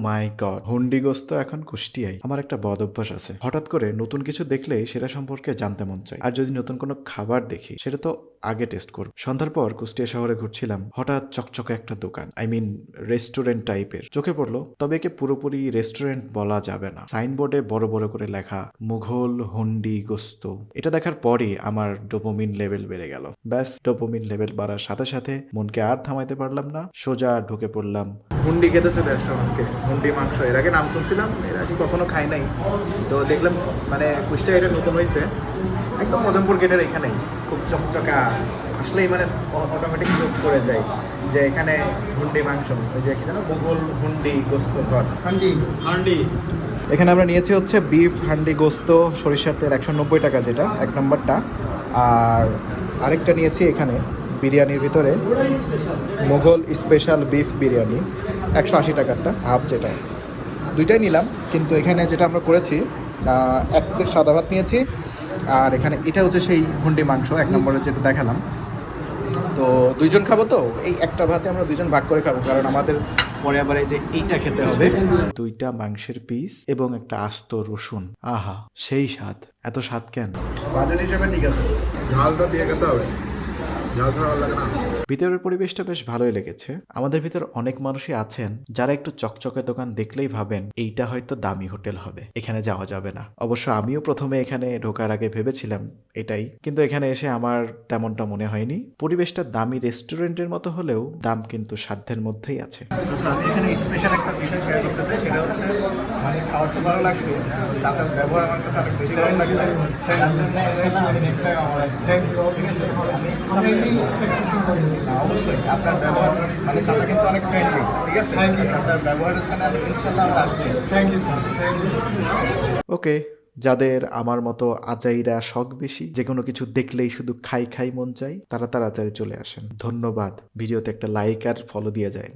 মাই god, হুন্ডিগোস্ত এখন কুষ্টিয়ায়। আমার একটা বদ অভ্যাস আছে, হঠাৎ করে নতুন কিছু দেখলেই সেটা সম্পর্কে জানতে মন চায়, আর যদি নতুন কোনো খাবার দেখি সেটা তো আগে টেস্ট করব। সন্ধ্যার পর কুষ্টিয়া শহরে ঘুরছিলাম, হঠাৎ চকচকে একটা দোকান, আই মিন রেস্টুরেন্ট টাইপের চোখে পড়লো। তবে একে পুরোপুরি রেস্টুরেন্ট বলা যাবে না। সাইনবোর্ডে বড় বড় করে লেখা মুঘল হুন্ডি গোস্ত। এটা দেখার পরই আমার ডোপামিন লেভেল বেড়ে গেল। ব্যাস, ডোপামিন লেভেল বাড়ার সাথে সাথে মনকে আর থামাইতে পারলাম না, সোজা ঢুকে পড়লাম। হুন্ডি খেতে চলে আসলাম আজকে। হুন্ডি মাংস এর আগে নাম শুনছিলাম, এর আগে কখনো খাই নাই। তো দেখলাম মানে কুষ্টিয়া এটা নতুন হয়েছে, একদম মদনপুর গেটের এখানেই, খুব চকচকা। আসলেই মানে অটোমেটিক চোখ পড়ে যায় যে এখানে হুন্ডি মাংস, ওই যে কি জানো, মুঘল হুন্ডি গোস্ত ঘর, হান্ডি হান্ডি। এখানে আমরা নিয়েছি হচ্ছে বিফ হান্ডি গোস্ত, সরিষার তেল 190 টাকা, যেটা এক নম্বরটা। আর আরেকটা নিয়েছি এখানে বিরিয়ানির ভিতরে মুঘল স্পেশাল বিফ বিরিয়ানি, 180 টাকারটা হাফ, যেটা দুইটাই নিলাম। কিন্তু এখানে যেটা আমরা করেছি, এক প্লেট সাদা ভাত নিয়েছি, আর এখানে এটা হচ্ছে সেই হুন্ডি মাংস এক নম্বরের যেটা দেখালাম। তো দুইজন খাবো, তো এই একটা ভাতে আমরা দুইজন ভাগ করে খাবো, কারণ আমাদের পরে আবার এই যে এইটা খেতে হবে। দুইটা মাংসের পিস এবং একটা আস্ত রসুন, আহা সেই স্বাদ। এত স্বাদ কেন? বাজেট হিসেবে ঠিক আছে, ঝালটা দিয়ে খেতে হবে, ঝাল ছাড়া ভালো লাগে না। ভিতরের পরিবেশটা বেশ ভালোই লেগেছে। আমাদের ভিতর অনেক মানুষই আছেন যারা একটু চকচকে দোকান দেখলেই ভাবেন এইটা হয়তো দামি হোটেল হবে, এখানে যাওয়া যাবে না। অবশ্য আমিও প্রথমে এখানে ঢোকার আগে ভেবেছিলাম এটাই, কিন্তু এখানে এসে আমার তেমনটা মনে হয়নি। পরিবেশটা দামি রেস্টুরেন্টের মতো হলেও দাম কিন্তু সাধ্যের মধ্যেই আছে। আচ্ছা, আমি এখানে স্পেশাল একটা বিষয় শেয়ার করতে চাই, সেটা হচ্ছে মানে খাবারটা ভালো লাগছে, চাটার ব্যবহার আমার কাছে অনেক বেশি ভালো লাগছে। আমি নেক্সট টাইম আমার থ্যাংক ইউ, ঠিক আছে। আমি এই এক্সপেকটেশন করি না, অবশ্যই আপনার ব্যবহার মানে চাটা কিন্তু অনেক ফ্রেন্ডলি, ঠিক আছে। থ্যাংক ইউ, চাচার ব্যবহারের জন্য আমি ইনশাল্লাহ রাখবো। Thank you sir, thank you. Okay, যাদের আমার মতো আচাইরা শখ বেশি, যে কোনো কিছু দেখলেই শুধু খাই খাই মন চাই, তারা তাড়াতাড়ি চলে আসেন। ধন্যবাদ। ভিডিওতে একটা লাইক আর ফলো দিয়ে যায়।